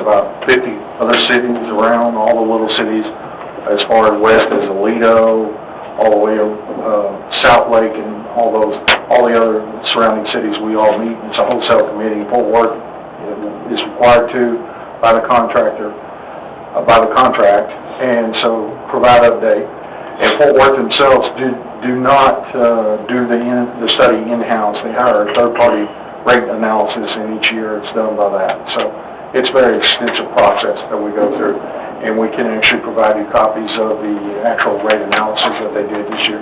about 50 other cities around, all the little cities, as far west as Aledo, all the way South Lake, and all the other surrounding cities. We all meet. It's a wholesale committee. Fort Worth is required to by the contractor, by the contract, and so provide update. And Fort Worth themselves do not do the study in-house. They hire a third-party rate analysis, and each year it's done by that. So it's a very extensive process that we go through, and we can actually provide you copies of the actual rate analysis that they did this year.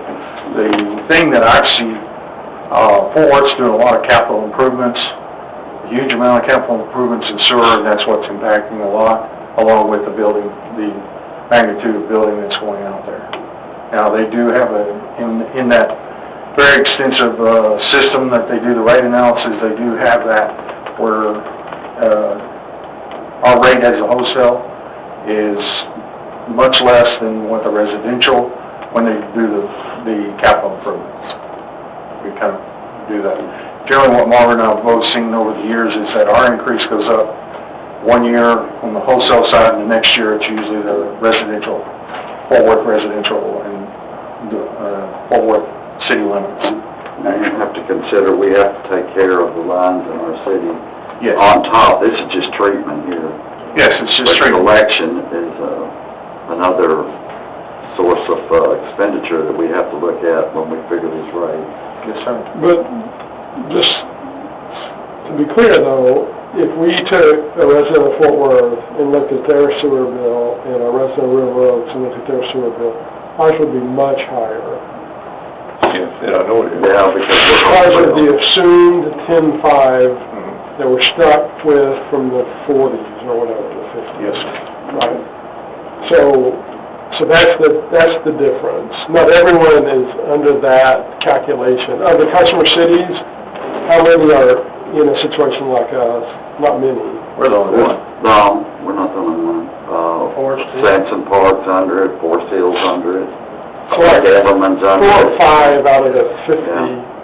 The thing that I see, Fort Worth's doing a lot of capital improvements, a huge amount of capital improvements in sewer, and that's what's impacting a lot, along with the building, the magnitude of building that's going out there. Now, they do have in that very extensive system that they do the rate analysis, they do have that where our rate as a wholesale is much less than what the residential when they do the capital improvements. We kind of do that. Generally, what Marvin and I have both seen over the years is that our increase goes up one year on the wholesale side, and the next year it's usually the residential, Fort Worth residential, and Fort Worth city limits. Now you have to consider we have to take care of the lines in our city. Yes. On top, this is just treatment here. Yes, it's just treatment. Collection is another source of expenditure that we have to look at when we figure these rates. Yes, sir. But just to be clear, though, if we took a resident of Fort Worth and looked at their sewer bill and a resident of River Oaks and looked at their sewer bill, ours would be much higher. Yeah, I know it is. Yeah, Because of the assumed 10.5 that we're stuck with from the 40s or whatever, the 50s. Yes. Right. So that's the difference. Not everyone is under that calculation. Of the customer cities, how many are in a situation like us? Not many. We're the only one. No, we're not the only one. Sanson Park's under it, Forest Hill's under it. So like Everman's under 4 or it. 5 out of the 50.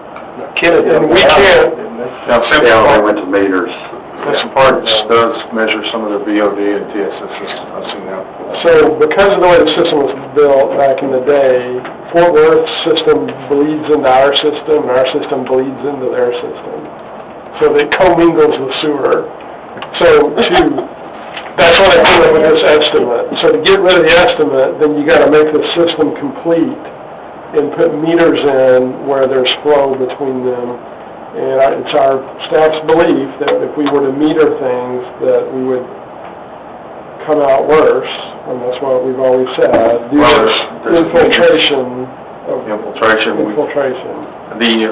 Kennedy, And we can't. Now, Central Yeah, they Park, went to meters. Central Park does measure some of their BOD and TSS system. I've seen that. So because of the way the system was built back in the day, Fort Worth's system bleeds into our system, and our system bleeds into their system. So it commingles with sewer. So that's what I came up with this estimate. So to get rid of the estimate, then you gotta make the system complete and put meters in where there's flow between them. And it's our staff's belief that if we were to meter things, that we would come out worse, and that's what we've always said. There's Infiltration.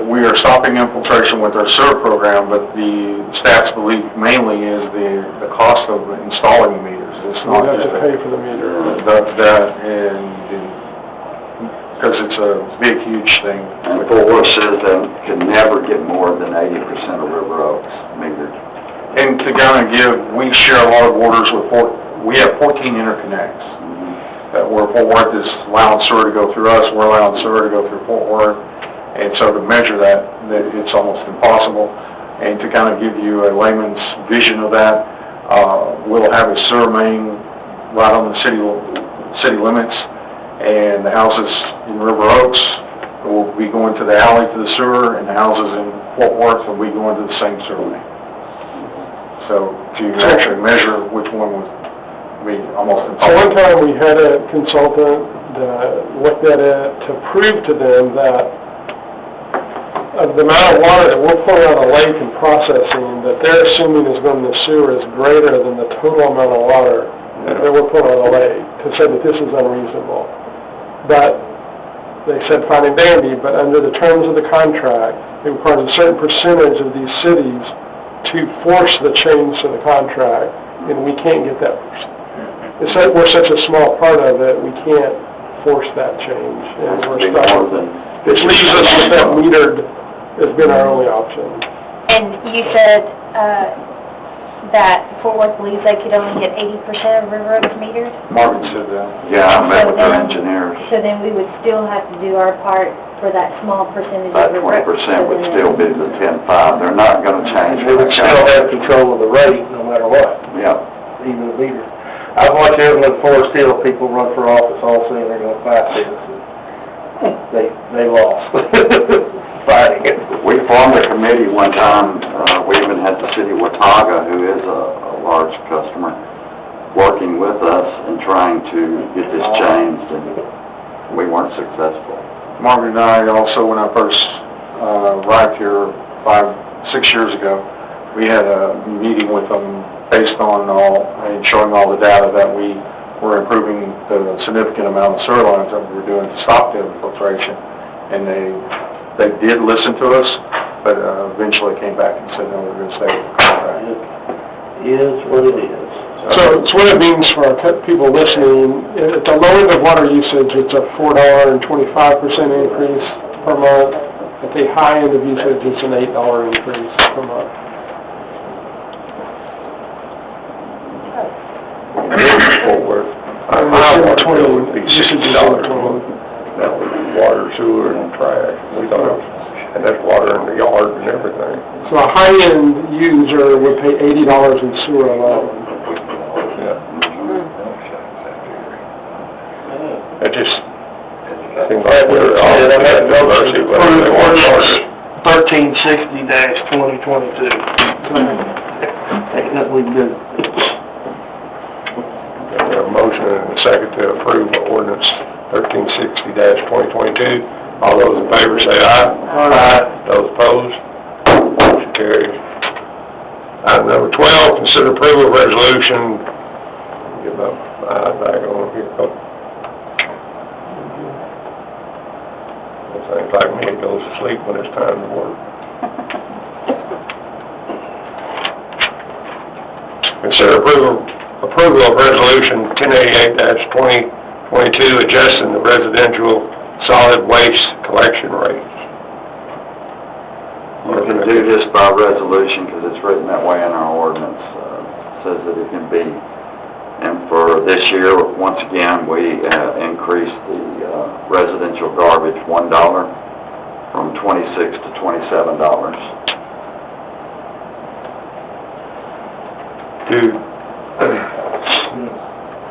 We are stopping infiltration with our sewer program, but the staff's belief mainly is the cost of installing the meters. It's not We have just to pay for the meter. because it's a big, huge thing. And Fort Worth says that can never get more than 80% of River Oaks metered. And to kind of we share a lot of borders with we have 14 interconnects. Where Fort Worth is allowing sewer to go through us, we're allowing sewer to go through Fort Worth. And so to measure that it's almost impossible. And to kind of give you a layman's vision of that, we'll have a sewer main right on the city limits, and the houses in River Oaks will be going to the alley to the sewer, and the houses in Fort Worth will be going to the same sewer main. So to actually measure which one would be almost impossible. So one time we had a consultant that looked at it to prove to them that of the amount of water that we're pulling out of the lake and processing, that they're assuming is going to the sewer is greater than the total amount of water that we're pulling out of the lake, to say that this is unreasonable. But they said fine and dandy, but under the terms of the contract, it requires a certain percentage of these cities to force the change to the contract, and we can't get that. We're such a small part of it, we can't force that change, and we're stuck. Which leaves us with that metered has been our only option. And you said that Fort Worth believes they could only get 80% of River Oaks metered? Marvin said that. Yeah, I met with their engineers. So then we would still have to do our part for that small percentage That of River Oaks. 20% would still be the 10.5. They're not going to change. We would still have control of the rate no matter what. Yeah. even a meter. I've watched Evelyn Forest Hill people run for office all saying they're gonna fight this, and they lost fighting it. We formed a committee one time, we even had the city of Watauga, who is a large customer, working with us and trying to get this changed, and we weren't successful. Margaret and I also, when I first arrived here 5-6 years ago, we had a meeting with them based on showing all the data that we were improving the significant amount of sewer lines that we were doing to stop the infiltration. And they did listen to us, but eventually came back and said, no, we're going to stay with the contract. It is what it is. So what it means for our people listening, at the low end of water usage, it's a $4.25 increase per month. At the high end of usage, it's an $8 increase per month. Our water bill would be $60 a month. That would be water, sewer, and trash. We thought, and that's water in the yard and everything. So a high-end user would pay $80 in sewer alone. Yeah. It just seems like we're all at no mercy, but they want to charge it. 1360-2022. Ain't nothing we can do. We have a motion and a second to approve ordinance 1360-2022. All those in favor say aye. Aye. Those opposed? Motion carries. Item number 12, consider approval of resolution. Get my eyes back on here. Oh. Things like me, it goes to sleep when it's time to work. Consider approval of resolution 1088-2022, adjusting the residential solid waste collection rates. You can do this by resolution, because it's written that way in our ordinance. Says that it can be, and for this year, once again, we increased the residential garbage $1 from $26 to $27. Dude,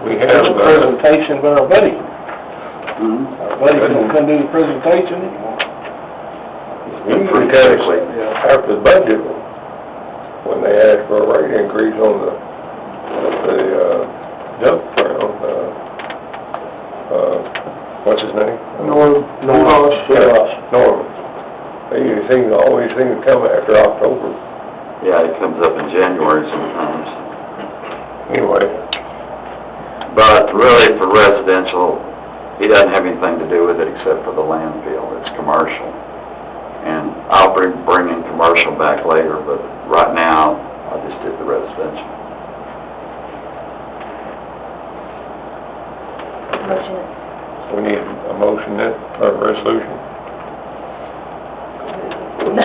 we have There's a presentation by our buddy. Our buddy's gonna come do the presentation anymore. Technically, after the budget, when they asked for a rate increase on the dump ground, what's his name? Norm. Norman. They always seem to come after October. Yeah, it comes up in January sometimes. Anyway, But really, for residential, he doesn't have anything to do with it except for the landfill. It's commercial. And I'll be bringing commercial back later, but right now, I just did the residential. Motion. we need a motion that, or a resolution. No,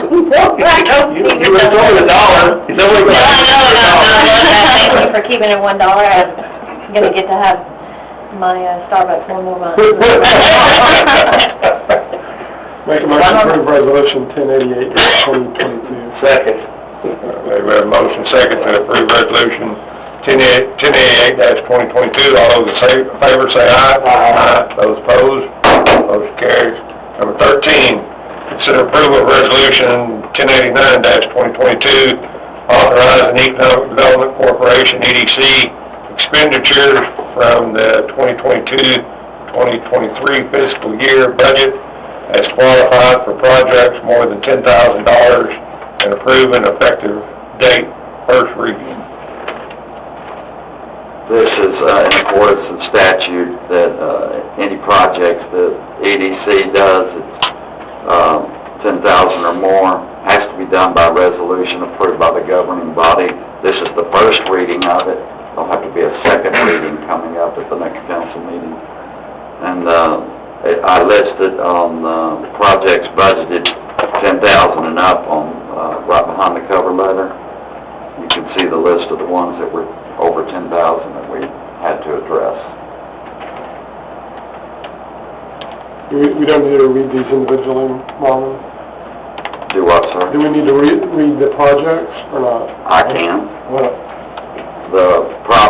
I don't You think were it's throwing $1. It's only No, $1. thank you for keeping it $1. I'm gonna get to have my Starbucks one more month. Make a motion to approve resolution 1088-2022. Second. We have a motion second to approve resolution 1088-2022. All those in favor say aye. Aye. Those opposed? Motion carries. Number 13, consider approval of resolution 1089-2022, authorizing Economic Development Corporation, EDC, expenditures from the 2022-2023 fiscal year budget as qualified for projects more than $10,000 and approve an effective date first reading. This is in accordance with statute that any projects that EDC does, it's 10,000 or more, has to be done by resolution approved by the governing body. This is the first reading of it. There'll have to be a second reading coming up at the next council meeting. And I listed on projects budgeted 10,000 and up on right behind the cover letter. You can see the list of the ones that were over 10,000 that we had to address. We don't need to read these individually, Marlon? Do what, sir? Do we need to read the projects or not? I can. What? The